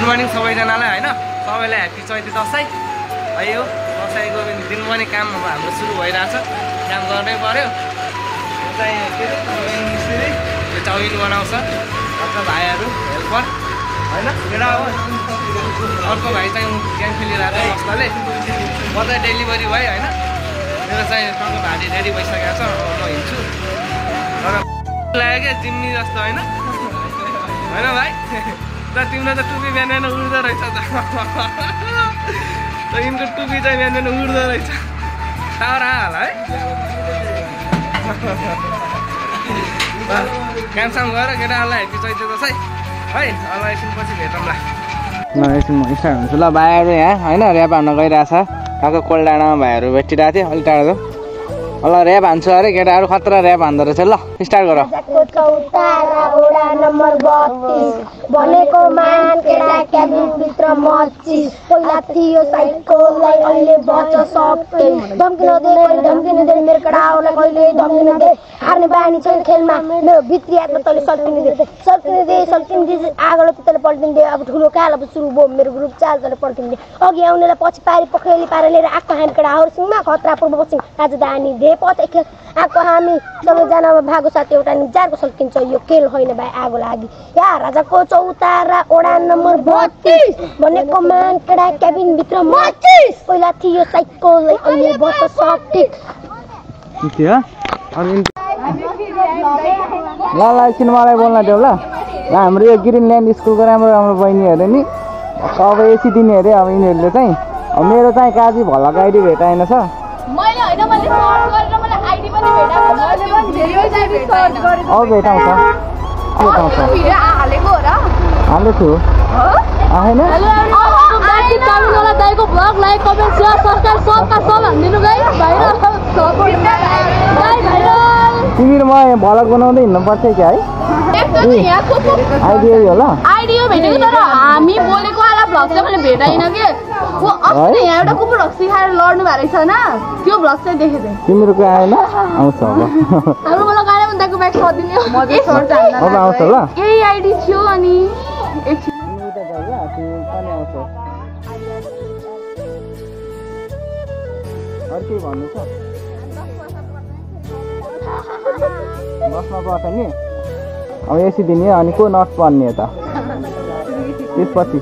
good morning सबैजनालाई हैन सबैलाई ह्यापी चैते दसैँ है यो दसैँको दिन पनि काम हाम्रो सुरु भइरहेछ काम गर्नै पर्यो यो चाहिँ के मिस्त्री यो चाउमिन बनाउँछ अर्को भाइहरू हेल्पर हैन केटा हो अर्को भाइ चाहिँ गेम खेलिरहेको छ मस्तले म चाहिँ डेलिभरी भयो हैन मेरो चाहिँ टक्क भाडी रेडी भइसकेको छ म हिँड्छु तर लाग्यो क्या जिम्मी जस्तो हैन हैन भाइ त तिम्रो त टुपी बिहान उड्दो रहेछ त यिनको टुपी चाहिँ बिहान उड्दो रहेछ सारा हाल है कामसाम गरेर केटाहरूलाई हेपी चैते दसैँ है अब एकछिनपछि भेटौँला एकछिन म स्टार्ट हुन्छु ल भाइहरू यहाँ होइन ऱ्याप हान्न गइरहेछ काको कोल्डाँडामा भाइहरू भेटिरहेको थियो अलिक टाढो ल ऱ्याप हान्छु अरे केटाहरू खतरा ऱ्याप हान्दो रहेछ ल स्टार्ट गर भनेको मान केटा क्याबिन भित्र मचिस पहिला थियो साइकोलाई अहिले बच सक्दै धम्किन दे मेरो केटाहरूलाई कहिले धम्किन दे हार्ने बानी छैन खेलमा मेरो भित्री आत्मा तैँले सल्किने दे आगोले तैँले पल्टिँदै अब ठुलो काल अब सुरु भयो मेरो ग्रुप चाल तैँले पल्टिँदै अघि आउनेलाई पछि पारी पखेली पारेर लिएर आएको हामी केटाहरूसँगमा खतरा पूर्व पश्चिम राजधानी दे पथे खेल आएको हामी सबैजनामा भागो साथ एउटा निजारको सल्किन्छ यो खेल होइन भाइ आगो लागि या राजाको चौतारा ओडा नम्बर 32 भनेको मान केटा क्याबिन भित्र मचिस पहिला थियो साइकोलाई अहिले बस सटिक ल एकछिन मलाई बोल्न देऊ ल हाम्रो यो ग्रिनल्यान्ड स्कुलको राम्रो राम्रो बहिनीहरू नि अब एसी दिने अरे अब यिनीहरूले चाहिँ अब मेरो चाहिँ काजी भल्लाको आइडी भेटाएन छ अब भेटाउँछ हाल्दै छु आएन तिमी र म भलक बनाउँदै हिँड्नुपर्छ क्या है आइडिया होला आइडिया भेटेको तर हामी बोलेको वाला भ्लग चाहिँ मैले भेटाइन के वो अस्ति यहाँ एउटा कुकुर सिकाएर लड्नु भएको रहेछ न त्यो भ्लग चाहिँ देखेँ तिम्रो को आएन आउँछ अब हाम्रो मलाई गाडी भन्दाको ब्याग सदिने अब आउँछ ल यही आइडी थियो अनि एकछिन अर्कै भन्नु छ बस्न पर्छ नि अब एसी दिने अनि को नट पर्ने त त्यसपछि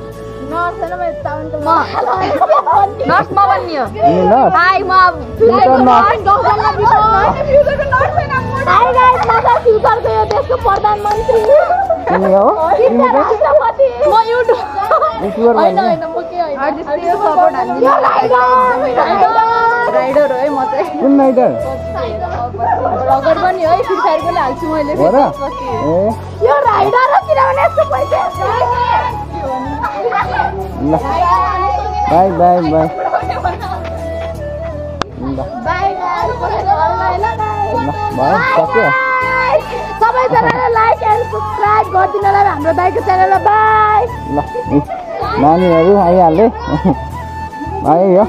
राइडर है म चाहिँ कुन राइडर रगड पनि है फ्री फायर पनि हाल्छु मैले हो र यो राइडर हो किनभने यस्तो पैसा ल बाइ बाइ बाइ बाइ सक्यो सबैजनाले लाइक एन्ड सब्स्क्राइब गरिदिनु होला हाम्रो दाइको च्यानललाई बाइ ल नानीहरू आइहाल्यो भाइ यो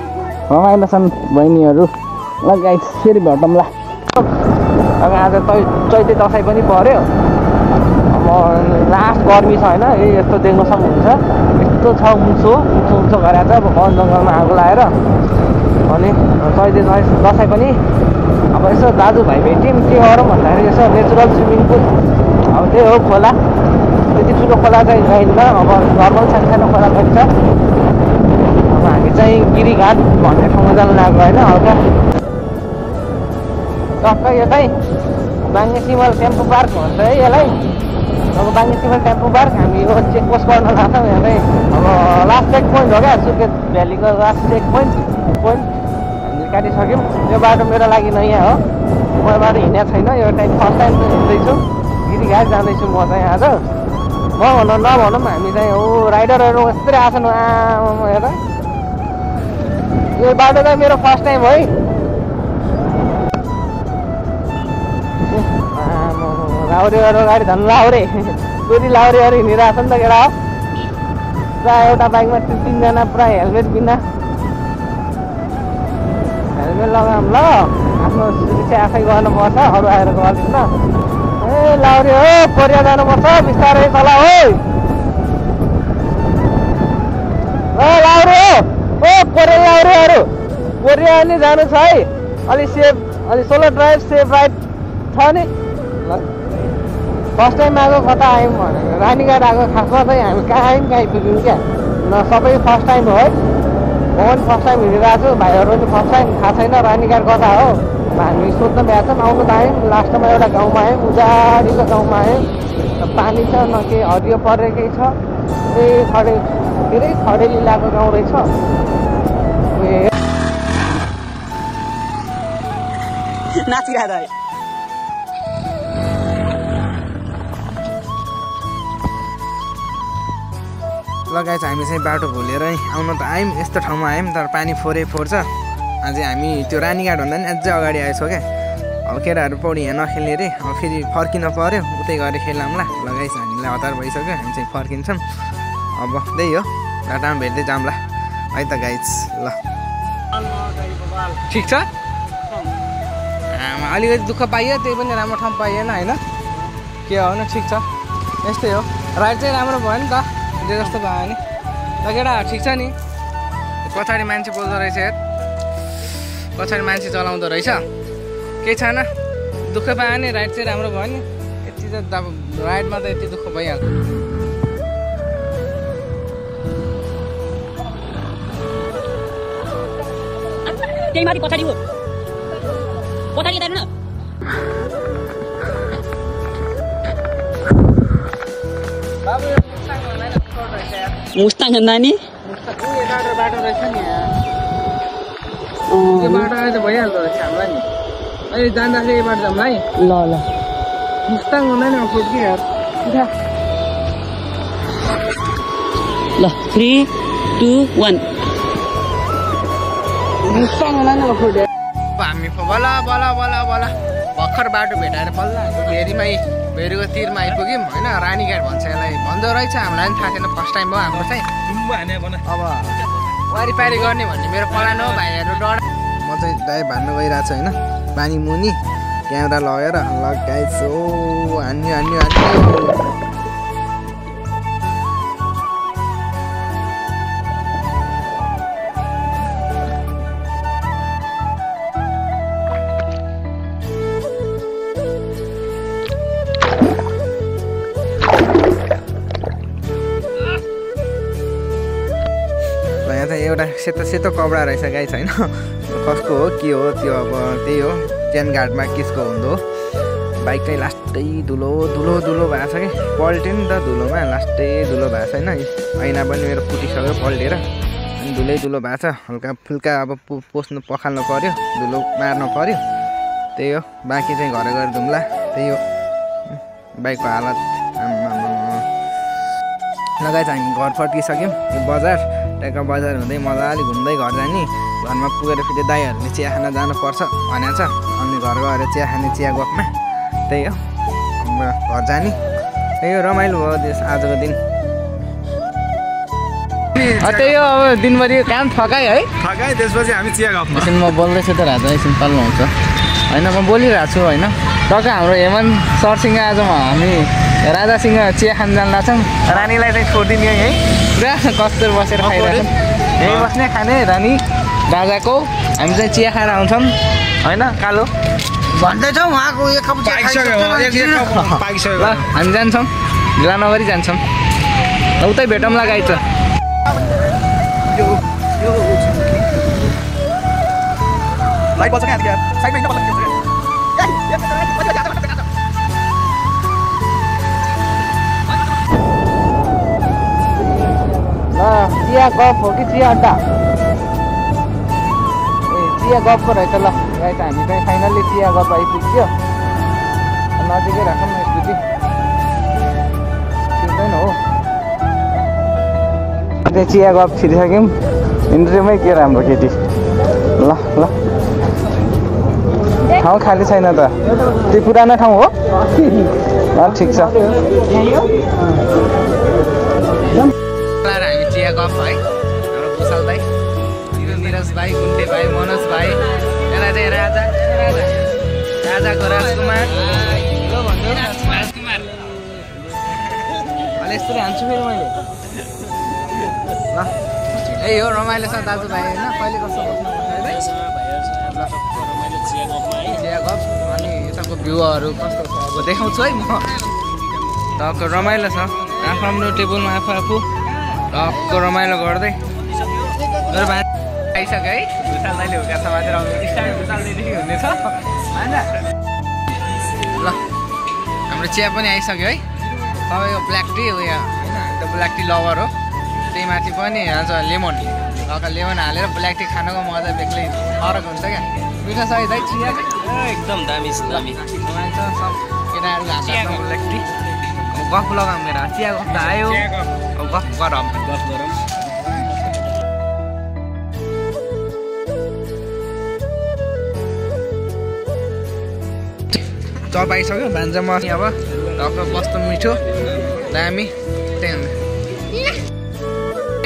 रमाइलो छन् बहिनीहरू ल गाइस फेरि भेटौँला अब आज चैते दसैँ पनि पर्यो अब लास्ट गर्मी छ होइन यस्तो देख्न सक्नुहुन्छ यस्तो छ उन्सो गरेर चाहिँ अब वन जङ्गलमा आगो लगाएर अनि चैते दसैँ पनि अब यसो दाजुभाइ भेट्यौँ के गरौँ भन्दाखेरि यसो नेचुरल स्विमिङ पुल अब त्यही हो खोला त्यति ठुलो खोला चाहिँ गइन्न अब नर्मल सानो खोला पनि छ अब हामी चाहिँ गिरीघाट भन्ने ठाउँमा जानु लाग्यो होइन हल्का टक्कै यतै बाङ्गे सिमल टेम्पो पार्क भन्छ है यसलाई अब बाङ्गे सिमल टेम्पो पार्क हामी यो चेकपोस्ट गर्न लाग्छौँ यहाँ चाहिँ अब लास्ट चेक पोइन्ट हो क्या सुर्खेत भ्यालीको लास्ट चेक पोइन्ट हामीले काटिसक्यौँ यो बाटो मेरो लागि नयाँ हो म यो बाटो हिँडेको छैन यो टाइम फर्स्ट टाइम हिँड्दैछु गिरीघाट जाँदैछु म चाहिँ आज नभनौँ हामी चाहिँ हो राइडरहरू यस्तै आछन् हेर यो बाटो चाहिँ मेरो फर्स्ट टाइम है लाउरेहरू गाडी झन् लाउरे टोरी लाउरेहरू हिँडिरहेको छ नि त केटा हो पुरा एउटा बाइकमा 3जना पुरा हेलमेट बिना हेलमेट लगाऊँ ल आफ्नो सुरक्षा आफै गर्नुपर्छ अरू आएर गर्दैन ए लाउरे हो कोरिया जानुपर्छ बिस्तारै चला हो हरियाली जानु छ है अलि सेफ अलि सोलो ड्राइभ सेफ राइड छ नि ल फर्स्ट टाइम आएको कता आयौँ भनेको रानीघाट आएको खासमा चाहिँ हामी कहाँ आयौँ कहाँ आइपुग्यौँ क्या न सबै फर्स्ट टाइम हो है म पनि फर्स्ट टाइम हिँडिरहेको छु भाइहरू पनि फर्स्ट टाइम थाहा छैन रानीघाट कता हो हामी सोध्न भ्याएको छौँ आउनु त आयौँ लास्टमा एउटा गाउँमा आयौँ उजाडीको गाउँमा आयौँ पानी छ न के हरियो परेकै छ धेरै खडेली लगाएको गाउँ रहेछ नाचिरहेको लगाएछ हामी चाहिँ बाटो भुलेरै आउनु त आयौँ यस्तो ठाउँमा आयौँ तर पानी फोर्छ अझै हामी त्यो रानीघाट भन्दा पनि अझै अगाडि आएछौँ क्या अब केटाहरू पौडी यहाँ नखेल्ने अरे अब फेरि फर्किन पऱ्यो उतै गएर खेलाउँला लगाइछ हामीलाई हतार भइसक्यो हामी चाहिँ फर्किन्छौँ अब त्यही हो बाटामा भेट्दै जाउँला है त गाइज ल ठिक छ अलिकति दुःख पाइयो त्यही पनि राम्रो ठाउँ पाइएन होइन के हो न ठिक छ यस्तै हो राइड चाहिँ राम्रो भयो नि त जे जस्तो भयो नि ल केटा ठिक छ नि पछाडि मान्छे बोल्दो रहेछ हेर पछाडि मान्छे चलाउँदो रहेछ केही छैन दुःख पायो नि राइड चाहिँ राम्रो भयो नि यति त अब राइडमा त यति दुःख भइहाल्छ त्यही माथि पछाडि हो पछाडि यता हेर्नु मुस्ताङ नानी बाटो रहेछ नि यो बाटो अहिले त भइहाल्दो रहेछ हामीलाई नि अहिले जाँदाखेरि यो बाटो जाउँला है ल ल मुस्ताङ हुँदैन फुट कि यार ल 3 2 1 मुस्ताङ हुँदैन फुट हामी बला भर्खर बाटो भेटाएर बल्ल भेरीको तिरमा आइपुग्यौँ होइन रानीघाट भन्छ यसलाई भन्दो रहेछ हामीलाई पनि थाहा छैन फर्स्ट टाइम हो हाम्रो चाहिँ अब वारिपारी गर्ने भन्ने मेरो प्लान हो भाइहरू डर म चाहिँ ड्राइभ हान्नु गइरहेको छु होइन पानी मुनि क्यामेरा लगेर लगाइछु हान्यो एउटा सेतो कपडा रहेछ गाई छैन कसको हो के हो त्यो अब त्यही हो चेन घाटमा किसको हुँदो बाइक चाहिँ लास्टै धुलो भएको छ कि पल्ट्यो नि त धुलोमा लास्टै धुलो भएको छ होइन ऐना पनि मेरो फुटिसक्यो पल्टेर अनि धुलो भएको छ हल्का फुल्का अब पखाल्नु पऱ्यो धुलो मार्नु पऱ्यो त्यही हो बाँकी चाहिँ घर गएर धुम्ला त्यही हो बाइकको हालत लगाएछ हामी घर फर्किसक्यौँ यो बजार ट्याक्क बजार हुँदै मजाले घुम्दै घर जाने घरमा पुगेर फेरि दाइहरूले चिया खान जानुपर्छ भनेको छ अनि घर गएर चिया खाने चिया गफमा त्यही हो घर जाने त्यही हो रमाइलो भयो आजको दिन त्यही हो अब दिनभरि काम थकाइ है थकाइ त्यसपछि हामी चिया गफमा एकछिन म बोल्दैछु त राजा एकछिन तल्लो हुन्छ होइन म बोलिरहेको छु होइन टक्क हाम्रो हेमन्त सरसँग आज हामी राजासँग चिया खान जान लाग्छौँ रानीलाई चाहिँ छोडिदिने है पुरा कस्तुर बसेर खाइरहेछौँ यहीँ बस्ने खाने रानी राजाको हामी चाहिँ चिया खाएर आउँछौँ होइन कालो भन्दैछौँ उहाँको ल हामी जान्छौँ ढिला नगरी जान्छौँ उतै भेटौँला गाई त चिया गफ हो कि चिया अड्डा ए चिया गफको रहेछ ल गाई त हामी चाहिँ फाइनल्ली चिया गफ आइपुग्यो नजिकै राखौँ न स्कुटी छिर्दैन हो त्यही चिया गफ छिरिसक्यौँ इन्ट्रीमै के राम्रो केटी ल ल ठाउँ खाली छैन त त्यो पुरानो ठाउँ हो ठिक छ हामी चिया गफ है हाम्रो भुषाल भाइ निरज भाइ गुन्टे भाइ मनोज भाइ यता चाहिँ राजाको राजकुमार अहिले यस्तो हान्छु फेरि मैले ल यही हो रमाइलो छ दाजुभाइ होइन कहिले कस्तो बस्नु चिया गफ अनि यताको भ्यूहरू कस्तो छ अब देखाउँछु है म टक्क रमाइलो छ आफ्नो टेबलमा आफू टक्क रमाइलो गर्दै मेरो भाइ आइसक्यो है भुसाल दाइले हुर्का छ माथि स्टाइल भुसाल दाइदेखि हुनेछ होइन ल हाम्रो चिया पनि आइसक्यो है तपाईँको ब्ल्याक टी उयो होइन त्यो ब्ल्याक टी लभर हो त्यही माथि पनि आज लेमन टक्क लेमन हालेर ब्ल्याक टी खानुको मजा बेग्लै फरक हुन्छ क्या मिठो छ है दाइ चिया एकदम दामी छ दामी रमाइन्छ सब केटाहरू हाल्छ ब्ल्याक टी अब गफ लगाउँ मेरो चिया गफ त आयो अब गफ गरौँ चप आइसक्यो भान्जा मसी अब टक्क कस्तो मिठो दामी त्यही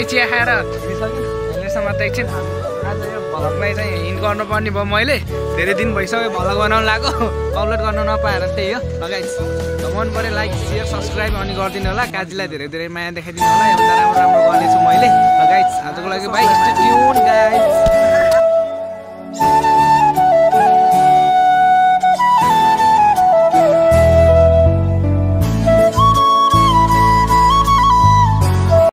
चिया खाएर अहिलेसम्म त एकछिन आज यो भ्लगलाई चाहिँ हिन्ट गर्नुपर्ने भयो मैले धेरै दिन भइसक्यो भ्लग बनाउनु लाग्यो अपलोड गर्न नपाएर त्यही हो लगाइस मन पऱ्यो लाइक सेयर सब्सक्राइब अनि गरिदिनु होला काजीलाई धेरै धेरै माया देखाइदिनु होला एउटा राम्रो राम्रो गर्नेछु मैले लगाइस आजको लागि बाई स्टे ट्युन गाइस